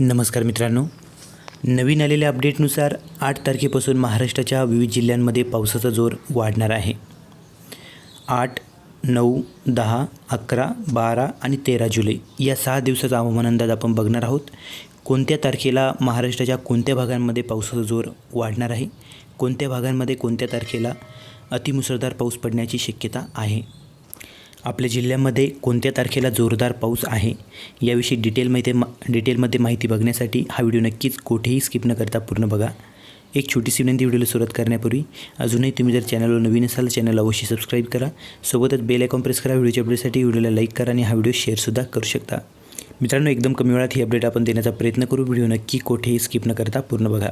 नमस्कार मित्रांनो, नवीन आलेल्या अपडेटनुसार 8 तारखेपासून महाराष्ट्राच्या विविध जिल्ह्यांमध्ये पावसाचा जोर वाढणार आहे। 8, 9, 10, 11, 12 आणि 13 जुलै या 6 दिवसाचा हवामान अंदाज आपण बघणार आहोत। कोणत्या तारखेला महाराष्ट्राच्या कोणत्या भागांमध्ये पावसाचा जोर वाढणार आहे, कोणत्या भागांमध्ये कोणत्या तारखेला अतिमुसळधार पाऊस पडण्याची शक्यता आहे, आपल्या जिल्ह्यामध्ये कोणत्या तारखेला जोरदार पाऊस आहे याविषयी डिटेलमध्ये माहिती बघण्यासाठी हा व्हिडिओ नक्कीच कुठेही स्किप न करता पूर्ण बघा। एक छोटीशी विनंती, व्हिडिओला सुरुवात करण्यापूर्वी अजूनही तुम्ही जर चॅनलवर नवीन असाल चॅनलला अवश्य सबस्क्राईब करा, सोबतच बेल आयकॉन प्रेस करा। व्हिडिओच्या अपडेटसाठी व्हिडिओला लाईक करा आणि हा व्हिडिओ शेअरसुद्धा करू शकता। मित्रांनो, एकदम कमी वेळात ही अपडेट आपण देण्याचा प्रयत्न करू। व्हिडिओ नक्की कुठेही स्किप न करता पूर्ण बघा।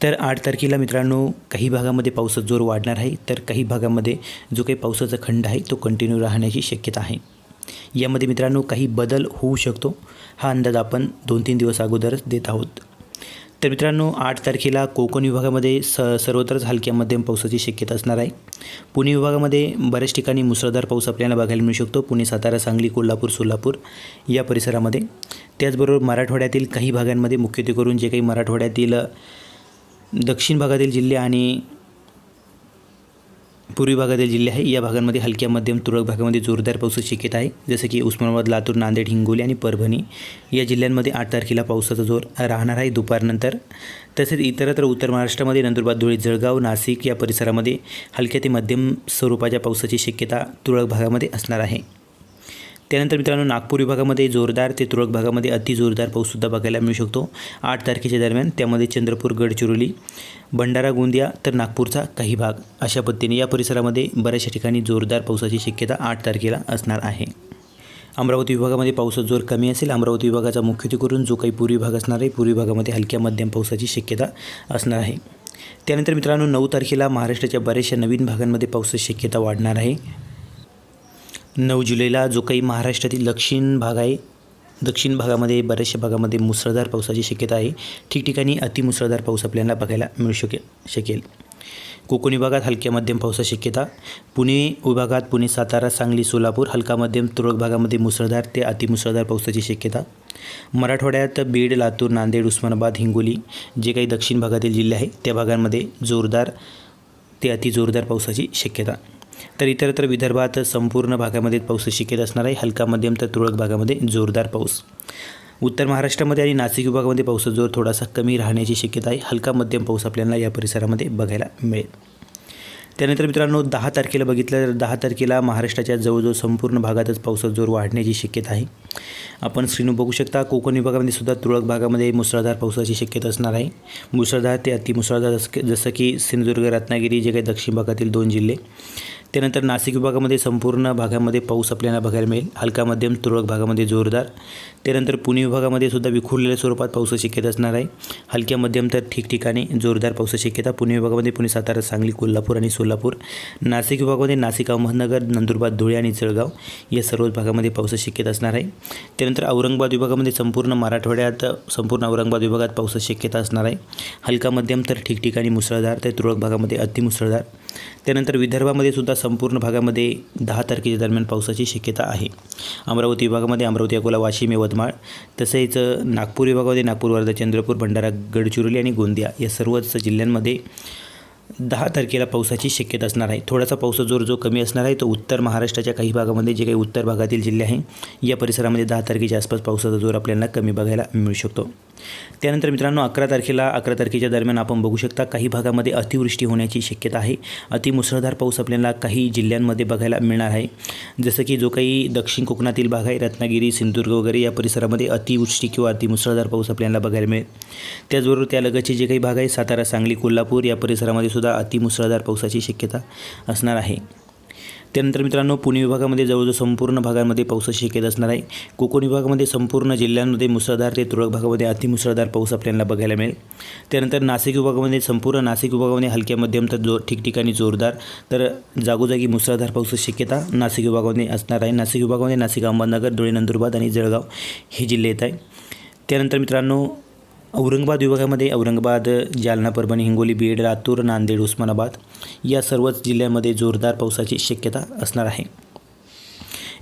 तर 8 तारखेला मित्रांनो काही भागामध्ये पावसाचा जोर वाढणार आहे, तर काही भागामध्ये जो काही पावसाचा खंड आहे तो कंटिन्यू राहण्याची शक्यता आहे। यामध्ये मित्रांनो काही बदल होऊ शकतो, हा अंदाज आपण 2-3 दिवस अगोदरच देत आहोत। तर मित्रांनो 8 तारखेला कोकण विभागामध्ये सर्वत्रच हलक्या मध्यम पावसाची शक्यता असणार आहे। पुणे विभागामध्ये बऱ्याच ठिकाणी मुसळधार पाऊस आपल्याला बघायला मिळू शकतो, पुणे, सातारा, सांगली, कोल्हापूर, सोलापूर या परिसरामध्ये। त्याचबरोबर मराठवाड्यातील काही भागांमध्ये, मुख्यत्वे करून जे काही मराठवाड्यातील दक्षिण भागातील जिल्हे आणि पूर्वी भागातील जिल्हे आहे या भागांमध्ये हलक्या मध्यम तुरळक भागामध्ये जोरदार पावसाची शक्यता आहे, जसे की उस्मानाबाद, लातूर, नांदेड, हिंगोली आणि परभणी या जिल्ह्यांमध्ये 8 तारखेला पावसाचा जोर राहणार आहे दुपारनंतर। तसेच इतरत्र उत्तर महाराष्ट्रामध्ये नंदुरबार, धुळे, जळगाव, नाशिक या परिसरामध्ये हलक्या ते मध्यम स्वरूपाच्या पावसाची शक्यता तुरळक भागामध्ये असणार आहे। त्यानंतर मित्रांनो नागपूर विभागामध्ये जोरदार ते तुरळक भागामध्ये अतिजोरदार पाऊससुद्धा बघायला मिळू शकतो 8 तारखेच्या दरम्यान। त्यामध्ये चंद्रपूर, गडचिरोली, भंडारा, गोंदिया तर नागपूरचा काही भाग अशा पद्धतीने या परिसरामध्ये बऱ्याचशा ठिकाणी जोरदार पावसाची शक्यता 8 तारखेला असणार आहे। अमरावती विभागामध्ये पावसाचा जोर कमी असेल। अमरावती विभागाचा मुख्यत्वे करून जो काही पूर्वी भाग असणार आहे, पूर्वी भागामध्ये हलक्या मध्यम पावसाची शक्यता असणार आहे। त्यानंतर मित्रांनो 9 तारखेला महाराष्ट्राच्या बऱ्याचशा नवीन भागांमध्ये पावसाची शक्यता वाढणार आहे। 9 जुलैला जो काही महाराष्ट्रातील दक्षिण भाग आहे, दक्षिण भागामध्ये बऱ्याचशा भागामध्ये मुसळधार पावसाची शक्यता आहे। ठिकठिकाणी अतिमुसळधार पाऊस आपल्याला बघायला मिळू शकेल। कोकण विभागात हलक्या मध्यम पावसाची शक्यता। पुणे विभागात पुणे, सातारा, सांगली, सोलापूर हलका मध्यम तुरळक भागामध्ये मुसळधार ते अतिमुसळधार पावसाची शक्यता। मराठवाड्यात बीड, लातूर, नांदेड, उस्मानाबाद, हिंगोली जे काही दक्षिण भागातील जिल्हे आहेत त्या भागांमध्ये जोरदार ते अतिजोरदार पावसाची शक्यता। तर इतरत्र विदर्भात संपूर्ण भागामध्ये पावसाची शक्यता असणार आहे, हलका मध्यम तर तुरळक भागामध्ये जोरदार पाऊस। उत्तर महाराष्ट्रामध्ये आणि नाशिक विभागामध्ये पावसाचा जोर थोडासा कमी राहण्याची शक्यता आहे, हलका मध्यम पाऊस आपल्याला या परिसरामध्ये बघायला मिळेल। त्यानंतर मित्रांनो 10 तारखेला बघितलं तर 10 तारखेला महाराष्ट्राच्या जवळजवळ संपूर्ण भागातच पावसाचा जोर वाढण्याची शक्यता आहे। आपण स्क्रीनवर बघू शकता कोकण विभागामध्ये सुद्धा तुरळक भागामध्ये मुसळधार पावसाची शक्यता असणार आहे। मुसळधार ते अतिमुसळधार जसं की सिंधुदुर्ग, रत्नागिरी जे काही दक्षिण भागातील 2 जिल्हे। त्यानंतर नाशिक विभागामध्ये संपूर्ण भागामध्ये पाऊस आपल्याला बघायला मिळेल, हलका मध्यम तुरळक भागामध्ये जोरदार। त्यानंतर पुणे विभागामध्ये सुद्धा विखुरलेल्या स्वरूपात पावसाची शक्यता असणार आहे, हलक्या मध्यम तर ठिकठिकाणी जोरदार पावसाची शक्यता। पुणे विभागामध्ये पुणे, सातारा, सांगली, कोल्हापूर आणि सोलापूर। नाशिक विभागामध्ये नाशिक, अहमदनगर, नंदुरबार, धुळे आणि जळगाव या सर्वच भागामध्ये पावसाची शक्यता असणार आहे। त्यानंतर औरंगाबाद विभागामध्ये संपूर्ण मराठवाड्यात संपूर्ण औरंगाबाद विभागात पावसाची शक्यता असणार आहे, हलका मध्यम तर ठिकठिकाणी मुसळधार तर तुरळक भागामध्ये अतिमुसळधार। त्यानंतर विदर्भामध्ये सुद्धा संपूर्ण भागामध्ये 10 तारखेच्या दरम्यान पावसाची शक्यता आहे। अमरावती विभागामध्ये अमरावती, अकोला, वाशिम, यवतमाळ तसेच नागपूर विभागामध्ये नागपूर, वर्धा, चंद्रपूर, भंडारा, गडचिरोली आणि गोंदिया या सर्वच जिल्ह्यांमध्ये 10 तारखेला पावसाची शक्यता असणार आहे। थोडासा पावसाचा जोर जो कमी असणार आहे तो उत्तर महाराष्ट्राच्या काही भागामध्ये जे काही उत्तर भागातील जिल्हे आहे या परिसरामध्ये 10 तारखेच्या आसपास पावसाचा जोर आपल्याला कमी बघायला मिळू शकतो। त्यानंतर मित्रांनो 11 तारखेच्या दरम्यान आपण बघू शकता काही भागामध्ये अतिवृष्टी होण्याची शक्यता आहे। अतिमुसळधार पाऊस आपल्याला काही जिल्ह्यांमध्ये बघायला मिळणार आहे, जसं की जो काही दक्षिण कोकणातील भाग आहे, रत्नागिरी, सिंधुदुर्ग वगैरे या परिसरामध्ये अतिवृष्टी किंवा अतिमुसळधार पाऊस आपल्याला बघायला मिळेल। त्याचबरोबर त्यालगतचे जे काही भाग आहे सातारा, सांगली, कोल्हापूर या परिसरामध्ये सुद्धा अतिमुसळधार पावसाची शक्यता असणार आहे। त्यानंतर मित्रांनो पुणे विभागामध्ये जवळजवळ संपूर्ण भागांमध्ये पावसाची शक्यता असणार आहे। कोकण विभागामध्ये संपूर्ण जिल्ह्यांमध्ये मुसळधार ते तुरळक भागामध्ये अतिमुसळधार पाऊस आपल्याला बघायला मिळेल। त्यानंतर नाशिक विभागामध्ये संपूर्ण नाशिक विभागामध्ये हलक्या मध्यम तर ठिकठिकाणी जोरदार तर जागोजागी मुसळधार पावसाची शक्यता नाशिक विभागामध्ये असणार आहे। नाशिक विभागामध्ये नाशिक, अहमदनगर, धुळे, नंदुरबार आणि जळगाव हे जिल्हे येत आहे। त्यानंतर मित्रांनो औरंगाबाद विभागामध्ये औरंगाबाद, जालना, परभणी, हिंगोली, बीड, लातूर, नांदेड, उस्मानाबाद या सर्वच जिल्ह्यांमध्ये जोरदार पावसाची शक्यता असणार आहे।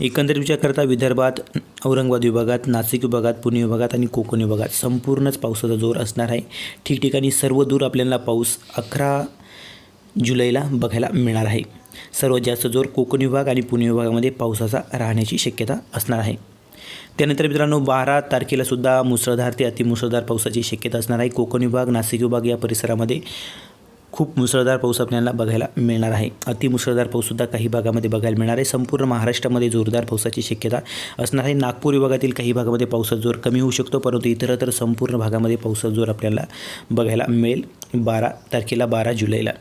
एकंदरीत विचार करता विदर्भात, औरंगाबाद विभागात, नाशिक विभागात, पुणे विभागात आणि कोकण विभागात संपूर्णच पावसाचा जोर असणार आहे. ठिकठिकाणी सर्व दूर आपल्याला पाऊस 11 जुलैला बघायला मिळणार आहे. सर्वात जास्त जोर कोकण विभाग आणि पुणे विभागामध्ये पावसाचा राहण्याची शक्यता असणार आहे. त्यानंतर मित्रांनो 12 तारखेला सुद्धा मुसळधार ते अतिमुसळधार पावसाची शक्यता असणार आहे. कोकण विभाग, नाशिक विभाग या परिसरामध्ये खूप मुसळधार पाऊस आपल्याला बघायला मिळणार आहे. अतिमुसळधार पाऊससुद्धा काही भागामध्ये बघायला मिळणार आहे. संपूर्ण महाराष्ट्रामध्ये जोरदार पावसाची शक्यता असणार आहे. नागपूर विभागातील काही भागामध्ये पावसाचा जोर कमी होऊ शकतो, परंतु इतरत्र संपूर्ण भागामध्ये पावसाचा जोर आपल्याला बघायला मिळेल 12 तारखेला 12 जुलैला.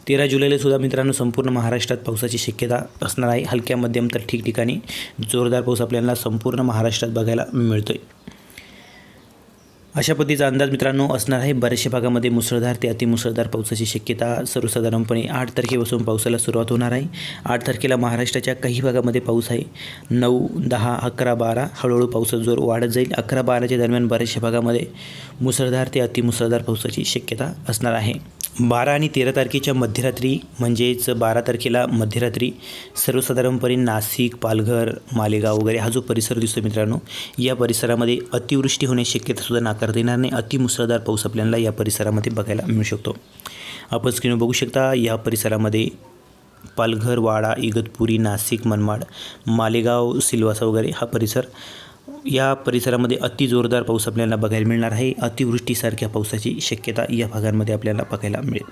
13 जुलैला सुद्धा मित्रांनो संपूर्ण महाराष्ट्रात पावसाची शक्यता असणार आहे. हलक्या मध्यम तर ठिकठिकाणी जोरदार पाऊस आपल्याला संपूर्ण महाराष्ट्रात बघायला मिळतोय. अशा पद्धतीचा अंदाज मित्रांनो असणार आहे. बऱ्याचशा भागामध्ये मुसळधार ते अतिमुसळधार पावसाची शक्यता सर्वसाधारणपणे 8 तारखेपासून पावसाला सुरुवात होणार आहे. 8 तारखेला महाराष्ट्राच्या काही भागामध्ये पाऊस आहे. 9, 10, 11, 12 हळूहळू पावसाचा जोर वाढत जाईल. 11-12च्या दरम्यान बऱ्याचशा भागामध्ये मुसळधार ते अतिमुसळधार पावसाची शक्यता असणार आहे. 12 आणि 13 तारखेच्या मध्यरात्री म्हणजेच 12 तारखेला मध्यरात्री सर्वसाधारणपणे नाशिक, पालघर, मालेगाव वगैरे हा जो परिसर दिसतो मित्रांनो, या परिसरामध्ये अतिवृष्टी होण्याची शक्यतासुद्धा नाकारता येणार नाही. अतिमुसळधार पाऊस आपल्याला या परिसरामध्ये बघायला मिळू शकतो. आपण स्क्रीनवर बघू शकता या परिसरामध्ये पालघर, वाडा, इगतपुरी, नाशिक, मनमाड, मालेगाव, सिल्वासा वगैरे हा परिसर, या परिसरामध्ये अति जोरदार पाऊस आपल्याला बघायला मिळणार आहे. अतिवृष्टीसारख्या पावसाची शक्यता या भागांमध्ये आपल्याला बघायला मिळेल.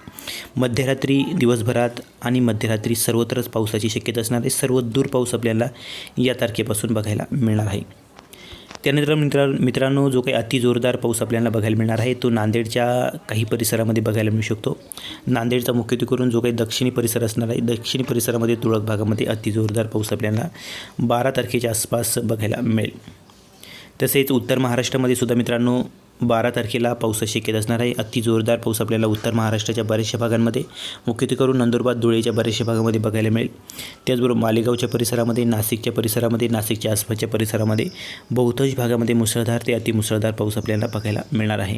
मध्यरात्री, दिवसभरात आणि मध्यरात्री सर्वत्रच पावसाची शक्यता असणार आहे. सर्व दूर पाऊस आपल्याला या तारखेपासून बघायला मिळणार आहे. त्यानंतर मित्रांनो जो काही अति जोरदार पाऊस आपल्याला बघायला मिळणार आहे तो नांदेडच्या काही परिसरामध्ये बघायला मिळू शकतो. नांदेडचा मुख्यत्वे करून जो काही दक्षिणी परिसर असणार आहे, दक्षिणी परिसरामध्ये तुरळक भागामध्ये अति जोरदार पाऊस आपल्याला 12 तारखेच्या आसपास बघायला मिळेल. तसेच उत्तर महाराष्ट्रामध्ये सुद्धा मित्रांनो 12 तारखेला पावसाची शक्यता असणार आहे. अति जोरदार पाऊस आपल्याला उत्तर महाराष्ट्राच्या बऱ्याचशा भागांमध्ये मुख्यत्वे करून नंदुरबार, धुळेच्या बऱ्याचशा भागामध्ये बघायला मिळेल. त्याचबरोबर मालेगावच्या परिसरामध्ये, नाशिकच्या परिसरामध्ये, नाशिकच्या आसपासच्या परिसरामध्ये बहुतांश भागामध्ये मुसळधार ते अतिमुसळधार पाऊस आपल्याला बघायला मिळणार आहे.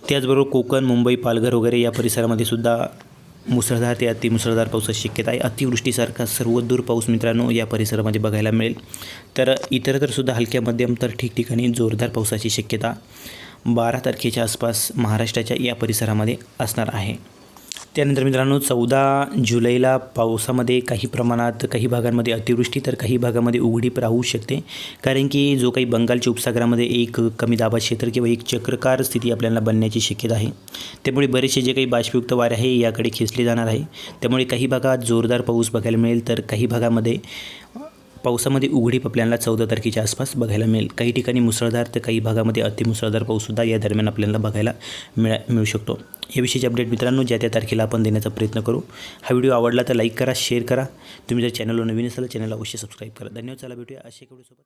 त्याचबरोबर कोकण, मुंबई, पालघर वगैरे या परिसरामध्ये सुद्धा मुसळधार ते अतिमुसळधार पावसाची शक्यता आहे. अतिवृष्टीसारखा सर्वदूर पाऊस मित्रांनो या परिसरामध्ये बघायला मिळेल. तर इतरत्र सुद्धा हलक्या मध्यम तर ठिकठिकाणी जोरदार पावसाची शक्यता 12 तारखेच्या आसपास महाराष्ट्राच्या या परिसरामध्ये असणार आहे. त्यानंतर मित्रांनो 14 जुलैला पावसामध्ये काही प्रमाणात काही भागांमध्ये अतिवृष्टी तर काही भागामध्ये उघडीप राहू शकते, कारण की जो काही बंगालच्या उपसागरामध्ये एक कमी दाबाचे क्षेत्र किंवा एक चक्राकार स्थिती आपल्याला बनण्याची शक्यता आहे. त्यामुळे बरेचसे जे काही बाष्पयुक्त वारे आहे याकडे खेचले जाणार आहे. त्यामुळे काही भागात जोरदार पाऊस बघायला मिळेल तर काही भागामध्ये पावसामध्ये उघडीप आपल्याला 14 तारखेच्या आसपास बघायला मिळेल. काही ठिकाणी मुसळधार तर काही भागामध्ये अतिमुसळधार पाऊससुद्धा या दरम्यान आपल्याला बघायला मिळू शकतो. याविषयीचे अपडेट मित्रांनो ज्या त्या तारखेला आपण देण्याचा प्रयत्न करू. हा व्हिडिओ आवडला तर लाईक करा, शेअर करा. तुम्ही जर चॅनलवर नवीन असाल चॅनलला अवश्य सबस्क्राईब करा. धन्यवाद. चला भेटूया अशा व्हिडिओसोबत.